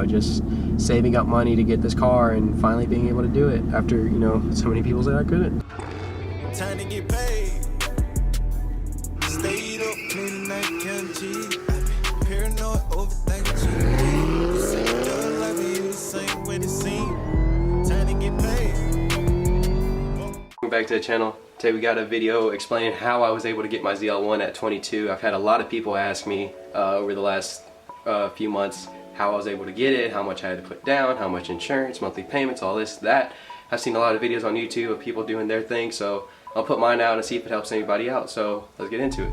know, just saving up money to get this car and finally being able to do it after, you know, so many people said I couldn't. Time to get paid. Stayed up midnight counting cheese. Paranoid overthinking cheese. You say you done life, but you the same way it seems. Time to get paid. Welcome back to the channel. Today we got a video explaining how I was able to get my ZL1 at 22. I've had a lot of people ask me over the last few months how I was able to get it, how much I had to put down, how much insurance, monthly payments, all this, that. I've seen a lot of videos on YouTube of people doing their thing, so I'll put mine out and see if it helps anybody out. So let's get into it.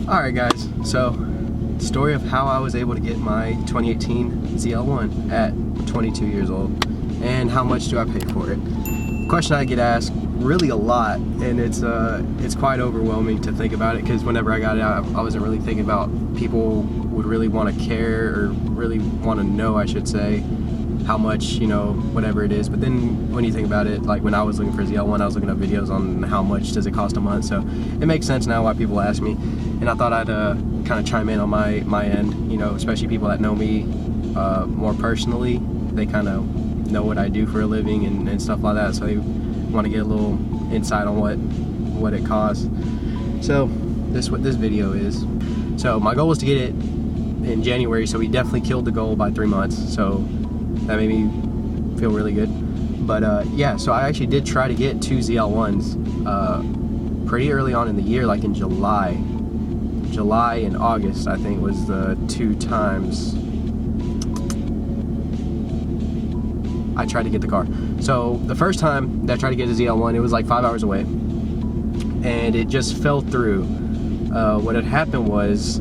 Alright guys, so story of how I was able to get my 2018 ZL1 at 22 years old, and how much do I pay for it? Question I get asked really a lot, and it's quite overwhelming to think about it, because whenever I got it out, I wasn't really thinking about people would really want to care or really want to know, I should say, how much, you know, whatever it is. But then when you think about it, like when I was looking for ZL1, I was looking up videos on how much does it cost a month, so it makes sense now why people ask me. And I thought I'd kind of chime in on my end, you know, especially people that know me more personally. They kind of know what I do for a living and stuff like that, so they want to get a little insight on what it costs. So this is what this video is. So my goal was to get it in January, so we definitely killed the goal by 3 months, so that made me feel really good. But yeah, so I actually did try to get 2 ZL1s pretty early on in the year, like in July and August, I think, was the 2 times I tried to get the car. So the first time that I tried to get a ZL1, it was like 5 hours away, and it just fell through. What had happened was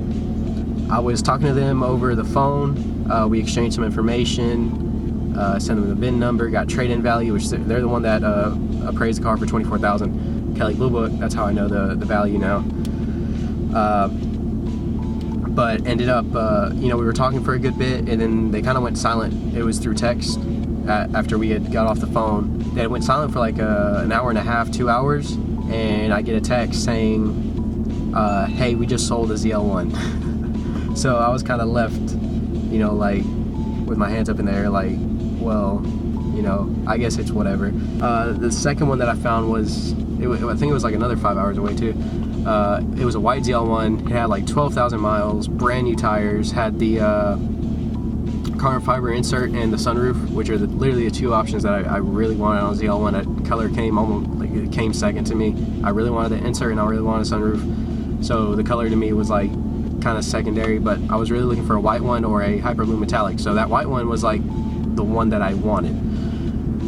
I was talking to them over the phone. We exchanged some information, sent them the VIN number, got trade-in value, which they're the one that appraised the car for $24,000. Kelly Blue Book, that's how I know the value now. But ended up, you know, we were talking for a good bit, and then they kind of went silent. It was through text. After we had got off the phone, they went silent for like an hour and a half, 2 hours, and I get a text saying, hey, we just sold a ZL1. So I was kind of left, you know, like with my hands up in the air, like, well, you know, I guess it's whatever. The second one that I found was, I think it was like another 5 hours away too. It was a white ZL1. It had like 12,000 miles, brand new tires, had the carbon fiber insert and the sunroof, which are literally the 2 options that I really wanted on ZL1. That color came almost like it came second to me. I really wanted the insert and I really wanted a sunroof, so the color to me was like kind of secondary. But I was really looking for a white one or a hyper blue metallic, so that white one was like the one that I wanted.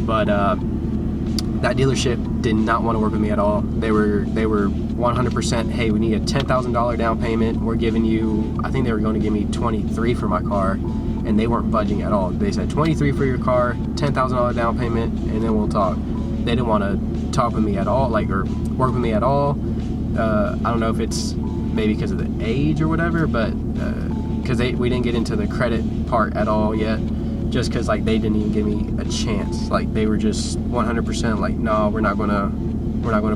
But that dealership did not want to work with me at all. They were 100%, hey, we need a $10,000 down payment. We're giving you, I think they were going to give me 23 for my car, and they weren't budging at all. They said 23 for your car, $10,000 down payment, and then we'll talk. They didn't want to talk with me at all, like, or work with me at all. I don't know if it's maybe because of the age or whatever, but because we didn't get into the credit part at all yet, just because like they didn't even give me a chance. Like they were just 100% like, no, we're not gonna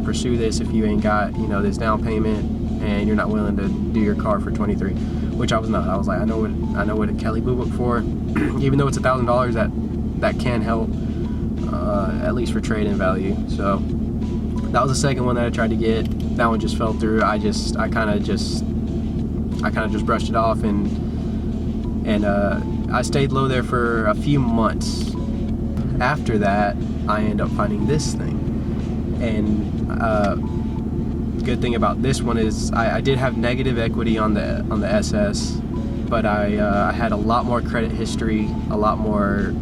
pursue this if you ain't got, you know, this down payment and you're not willing to do your car for 23, which I was not. I was like, I know what a Kelly Blue Book for, even though it's $1,000, that can help, at least for trade-in value. So that was the second one that I tried to get. That one just fell through. I kind of just brushed it off, and I stayed low there for a few months. After that, I ended up finding this thing, and good thing about this one is I did have negative equity on the SS, but I had a lot more credit history, a lot more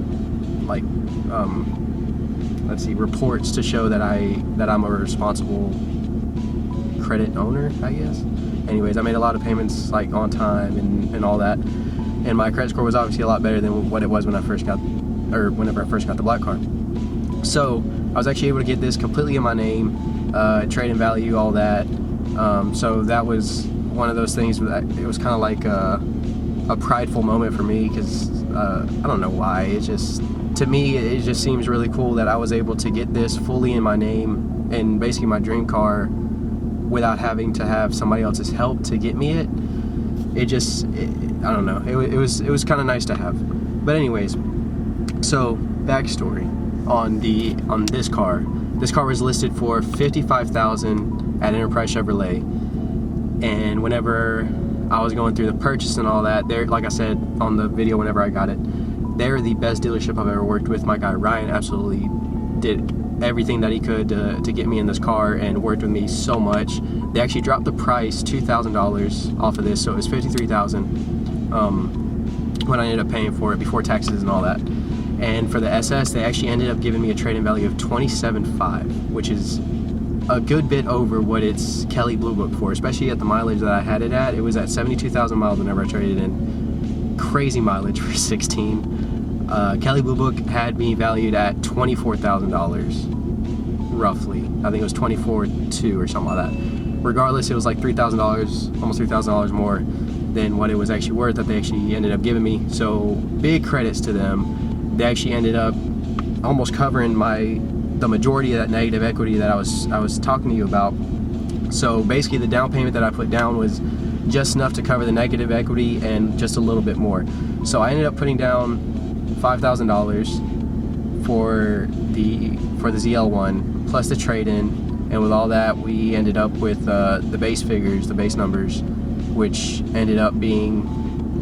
like let's see, reports to show that I'm a responsible credit owner, I guess. Anyways, I made a lot of payments like on time and all that, and my credit score was obviously a lot better than what it was when whenever I first got the black car. So I was actually able to get this completely in my name, trade-in value, all that. So that was one of those things that it was kind of like a prideful moment for me, because I don't know why. It just, to me, it just seems really cool that I was able to get this fully in my name, and basically my dream car without having to have somebody else's help to get me it. I don't know. It was kind of nice to have. But anyways, so backstory on this car. This car was listed for $55,000 at Enterprise Chevrolet, and whenever I was going through the purchase and all that, they're, like I said on the video whenever I got it, they're the best dealership I've ever worked with. My guy Ryan absolutely did everything that he could to get me in this car and worked with me so much. They actually dropped the price $2,000 off of this, so it was $53,000 when I ended up paying for it before taxes and all that. And for the SS, they actually ended up giving me a trade-in value of $27,500, which is a good bit over what it's Kelley Blue Book for, especially at the mileage that I had it at. It was at 72,000 miles whenever I traded in. Crazy mileage for 16. Kelley Blue Book had me valued at $24,000, roughly. I think it was $24,200 or something like that. Regardless, it was like $3,000, almost $3,000 more than what it was actually worth that they actually ended up giving me. So big credits to them. They actually ended up almost covering the majority of that negative equity that I was talking to you about. So basically the down payment that I put down was just enough to cover the negative equity and just a little bit more. So I ended up putting down $5,000 for the ZL1 plus the trade-in, and with all that we ended up with the base figures, the base numbers, which ended up being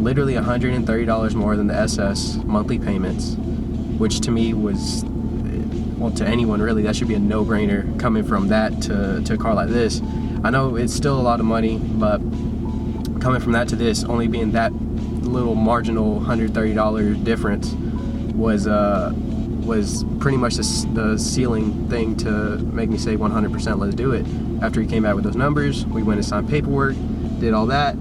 literally $130 more than the SS monthly payments, which to me was, well, to anyone really, that should be a no-brainer coming from that to a car like this. I know it's still a lot of money, but coming from that to this, only being that little marginal $130 difference was pretty much the ceiling thing to make me say 100% let's do it. After he came back with those numbers, we went and signed paperwork, did all that,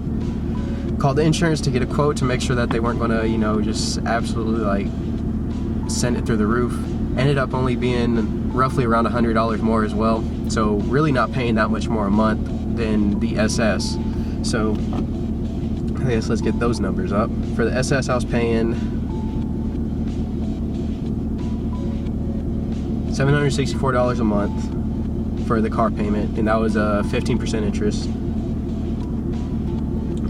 called the insurance to get a quote to make sure that they weren't going to, you know, just absolutely like send it through the roof. Ended up only being roughly around $100 more as well, so really not paying that much more a month than the SS. So I guess let's get those numbers up. For the SS, I was paying $764 a month for the car payment, and that was a 15% interest.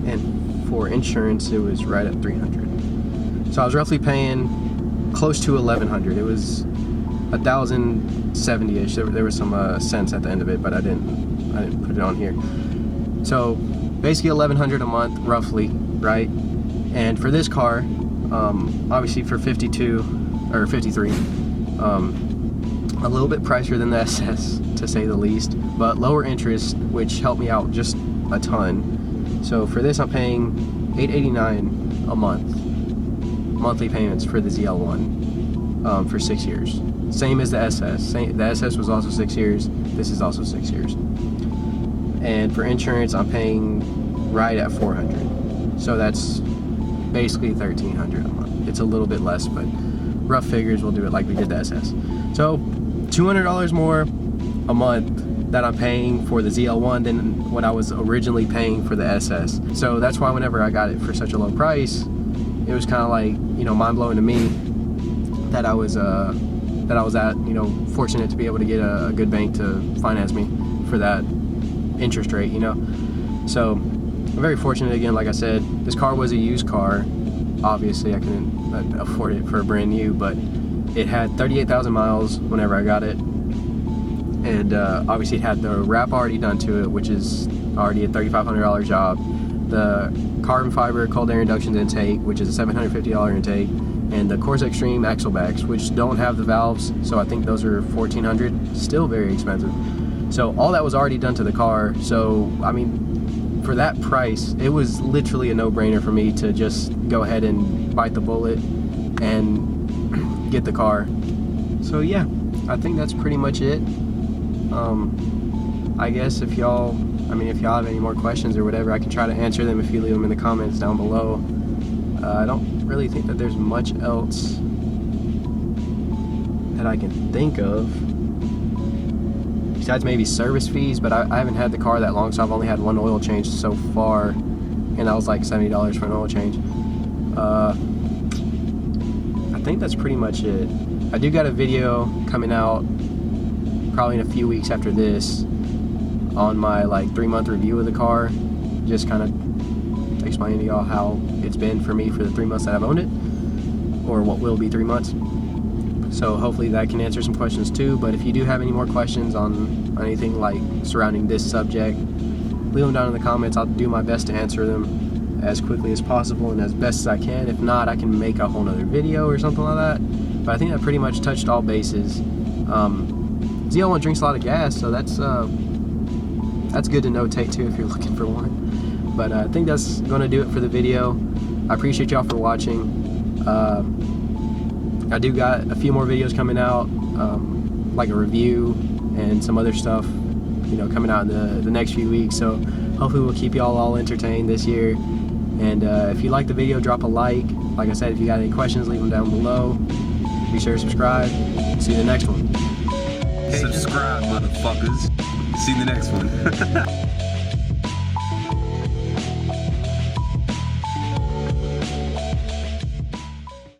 And for insurance, it was right at $300. So I was roughly paying close to $1,100. It was $1,070-ish. There was some cents at the end of it, but I didn't put it on here. So basically $1,100 a month, roughly, right? And for this car, obviously for 52 or 53, a little bit pricier than the SS, to say the least, but lower interest, which helped me out just a ton. So for this, I'm paying $889 a month, monthly payments for the ZL1 for 6 years. Same as the SS. The SS was also 6 years. This is also 6 years. And for insurance, I'm paying right at $400. So that's basically $1,300 a month. It's a little bit less, but rough figures, we'll do it like we did the SS. So $200 more a month that I'm paying for the ZL1 than what I was originally paying for the SS. So that's why whenever I got it for such a low price, it was kind of like, you know, mind-blowing to me that I was at, you know, fortunate to be able to get a good bank to finance me for that interest rate, you know. So I'm very fortunate. Again, like I said, this car was a used car. Obviously I couldn't afford it for a brand new, but it had 38,000 miles whenever I got it, and obviously it had the wrap already done to it, which is already a $3,500 job. The carbon fiber cold air induction intake, which is a $750 intake, and the Corsa Extreme axle backs, which don't have the valves, so I think those are $1,400, still very expensive. So all that was already done to the car. So I mean, for that price, it was literally a no-brainer for me to just go ahead and bite the bullet and get the car. So yeah, I think that's pretty much it. I guess if y'all have any more questions or whatever, I can try to answer them if you leave them in the comments down below. I don't really think that there's much else that I can think of besides maybe service fees, but I haven't had the car that long, so I've only had one oil change so far, and that was like $70 for an oil change. I think that's pretty much it. I do got a video coming out probably in a few weeks after this on my like 3-month review of the car, just kind of explaining to y'all how it's been for me for the 3 months that I've owned it, or what will be 3 months. So hopefully that can answer some questions too. But if you do have any more questions on anything like surrounding this subject, leave them down in the comments. I'll do my best to answer them as quickly as possible and as best as I can. If not, I can make a whole nother video or something like that. But I think that pretty much touched all bases. ZL1 drinks a lot of gas, so that's good to notate too if you're looking for one. But I think that's going to do it for the video. I appreciate y'all for watching. I do got a few more videos coming out, like a review and some other stuff, you know, coming out in the next few weeks. So hopefully we'll keep y'all all entertained this year. And if you like the video, drop a like. Like I said, if you got any questions, leave them down below. Be sure to subscribe. See you in the next one. Subscribe, motherfuckers. See you in the next one.